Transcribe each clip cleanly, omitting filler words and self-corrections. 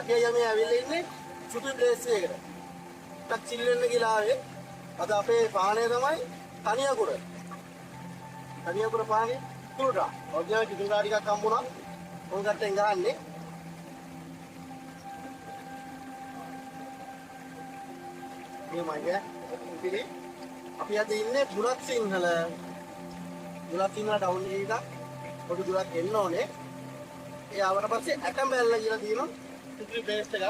කටිය යමේ ඇවිල්ලා ඉන්නේ සුපි ප්ලේස් එකකට. ටක් චිල් වෙන්න කියලා ආවේ. අද අපේ පානේ තමයි තනියකුර. තනියකුර පානේ තුරා. ඔර්ජිනල් කිතුරා ටිකක් හම්බුණා. උන් ගැටෙන් ගහන්නේ. මේ මගේ ඉතිරි අපි අද ඉන්නේ බුලත් සිංහල. බුලත් සිංහල ටවුන් එකක පොඩි දුරක් එන්න ඕනේ. ඒ ආවට පස්සේ ඇටම්බැල්ල කියලා තියෙනවා. ඉතිරි ප්ලේස් එකක්.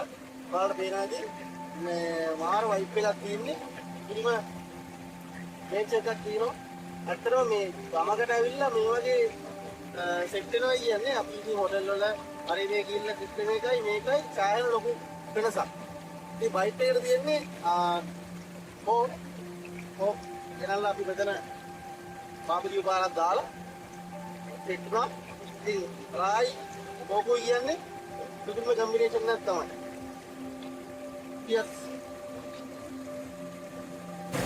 ඔයාලට පේනවාදී මේ මාර වයිප් එකක් තියෙන්නේ. ඉතිරිම මේච් එකක් තියෙනවා. ඇත්තටම මේ ගමකට ඇවිල්ලා මේ වගේ සෙට් වෙනවා කියන්නේ අපි ඉතින් හොටෙල් වල හරි මේ කිල්ල සිස්ටම් එකයි මේකයි සායන ලොකු වෙනසක්. මේ බයිට් එකට තියෙන්නේ එනල්ලා අපි මෙතන බාබිකියු පාරක් දාලා සෙට් වුණා. ඉතින් රායි බෝකෝ කියන්නේ සුදුම කම්බිනේෂන් එකක් තමයි.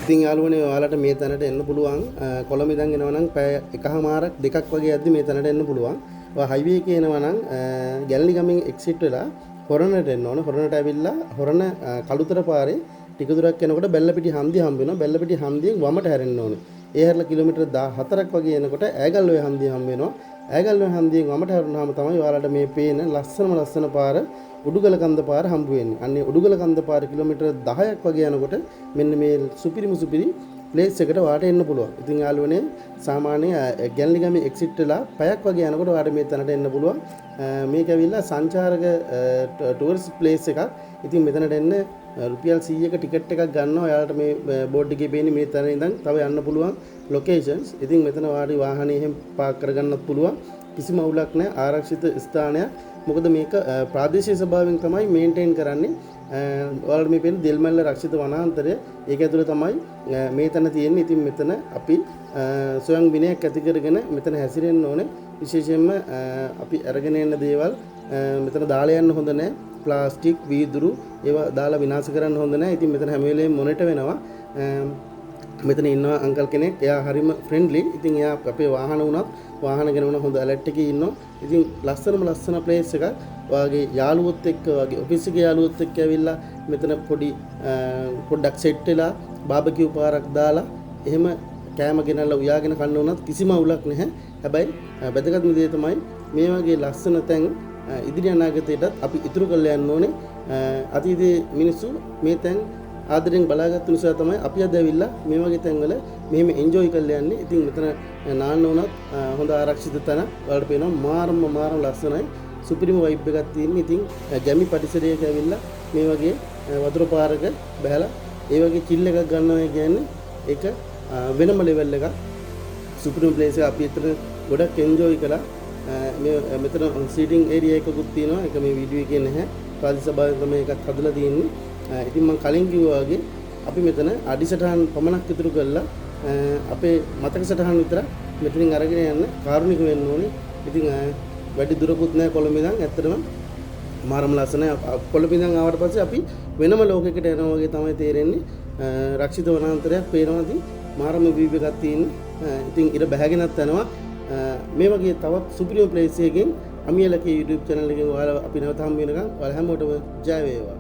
ඉතින් යාළුවනේ ඔයාලට මේ තැනට එන්න පුළුවන්. කොළඹ ඉඳන් එනවා නම් පැය එකහමාරක් දෙකක් වගේ යද්දි මේ තැනට එන්න පුළුවන්. ඔයා හයිවේ එකේ එනවා නම් ගැලණි ගමෙන් එක්සිට් වෙලා හොරණට එන්න ඕන. හොරණට ඇවිල්ලා හොරණ කළුතර පාරේ ටික දුරක් යනකොට බැල්ලපිටි හන්දිය හම්බ වෙනවා. බැල්ලපිටි හන්දියෙන් වමට හැරෙන්න ඕනේ. ඒ හැරලා කිලෝමීටර් 14ක් වගේ යනකොට ඈගල්ලෝය හන්දිය හම්බ වෙනවා. ඈගල්ලෝය හන්දියෙන් වමට හැරුණාම තමයි ඔයාලට මේ පේන ලස්සන පාර උඩුගල කන්ද පාර හම්බ වෙන්නේ. අන්නේ උඩුගල කන්ද පාර කිලෝමීටර් 10ක් වගේ යනකොට මෙන්න මේ සුපිරි ප්ලේස් එකට වාට එන්න පුළුවන්. ඉතින් යාළුවනේ සාමාන්‍ය ගැලණි ගමේ එක්සිට් වෙලා පැයක් වගේ යනකොට වාට මේ තැනට එන්න පුළුවන්. මේක ඇවිල්ලා සංචාරක ටුවරිස්ට් ප්ලේස් එකක්. ඉතින් මෙතනට එන්න රුපියල් 100ක ටිකට් එකක් ගන්නවා. ඔයාලට මේ බෝඩ් එකේ පේන්නේ මේ තැන ඉඳන් තව යන්න පුළුවන් ලොකේෂන්ස්. ඉතින් මෙතන වාඩි වාහනේ එහෙම පාක් කරගන්නත් පුළුවන්. කිසිම අවුලක් නැහැ. ආරක්ෂිත ස්ථානයක්. මොකද මේක ප්‍රාදේශීය සභාවෙන් තමයි මේන්ටේන් කරන්නේ. ඔයාලට මේ පේන දෙල්මැල්ල රක්ෂිත වනාන්තරය ඒක ඇතුළේ තමයි මේ තැන තියෙන්නේ. ඉතින් මෙතන අපි ස්වයං විනයක් ඇති කරගෙන මෙතන හැසිරෙන්න ඕනේ. විශේෂයෙන්ම අපි අරගෙන යන දේවල් මෙතන දාලා යන්න හොඳ නැහැ. ප්ලාස්ටික්, වීදුරු ඒවා දාලා විනාශ කරන්න හොඳ නැහැ. ඉතින් මෙතන හැම වෙලේම මොනිටර් වෙනවා. මෙතන ඉන්නවා අංකල් කෙනෙක්. එයා හරිම ෆ්‍රෙන්ඩ්ලි. ඉතින් එයා අපේ වාහන වුණත් වාහන ගැන වුණා හොඳ ඇලර්ට් එකේ ඉන්නවා. ඉතින් ලස්සන ප්ලේස් එකක්. ඔයාගේ යාළුවොත් එක්ක වගේ ඔෆිස් එකේ යාළුවොත් එක්ක ඇවිල්ලා මෙතන පොඩ්ඩක් සෙට් වෙලා බාබකියු පාරක් දාලා එහෙම කෑම ගෙනල්ලා උයාගෙන කන්න උනත් කිසිම අවුලක් නැහැ. හැබැයි වැදගත්ම දේ තමයි මේ වගේ ලස්සන තැන් ඉදිරි අනාගතයටත් අපි ඉතුරු කරලා යන්න ඕනේ. අතීතයේ මිනිස්සු මේ තැන් ආදරෙන් බලාගත්තු නිසා තමයි අපි අද ඇවිල්ලා මේ වගේ තැන්වල මෙහෙම එන්ජොයි කරලා යන්නේ. ඉතින් මෙතන නාන්න උනත් හොඳ ආරක්ෂිත තැන වලට පේනවා මාරම ලස්සනයි. සුපිරිම වයිබ් එකක් තියෙනවා. ඉතින් ගැමි පරිසරයක ඇවිල්ලා මේ වගේ වතුර පාරක බහලා ඒ වගේ චිල් එකක් ගන්නවා කියන්නේ ඒක වෙනම ලෙවල් එකක්. සුපිරිම ප්ලේස් එක අපි අතර ගොඩක් එන්ජොයි කළා. මෙතන සීටින් ඒරියා එකකුත් තියෙනවා. ඒක මේ වීඩියෝ එකේ නැහැ. ප්‍රාදේශීය සභාවෙන් තමයි ඒකත් හදලා තියෙන්නේ. ඉතින් මම කලින් කිව්වා වගේ අපි මෙතන අඩිසටහන් පමණක් ඉතුරු කරලා අපේ මතක සටහන් විතර මෙතනින් අරගෙන යන්න කාරුණික වෙන්න ඕනේ. ඉතින් වැඩි දුරකුත් නැහැ කොළඹ ඉඳන්. ඇත්තටම මාරම ලස්සනයි. කොළඹ ඉඳන් ආවට පස්සේ අපි වෙනම ලෝකයකට යනවා වගේ තමයි තේරෙන්නේ. රක්ෂිත වනාන්තරයක් පේනවා. ඉතින් මාරම වීව් එකක් තියෙන්නේ. ඉතින් ඉර බැහැගෙනත් යනවා. මේ වගේ තවත් සුපිරිම ප්ලේස් එකකින් අමියලකේ YouTube channel එකෙන් ඔයාලා අපි නැවත හම්බ වෙනකම් ඔයාලා හැමෝටම ජය වේවා.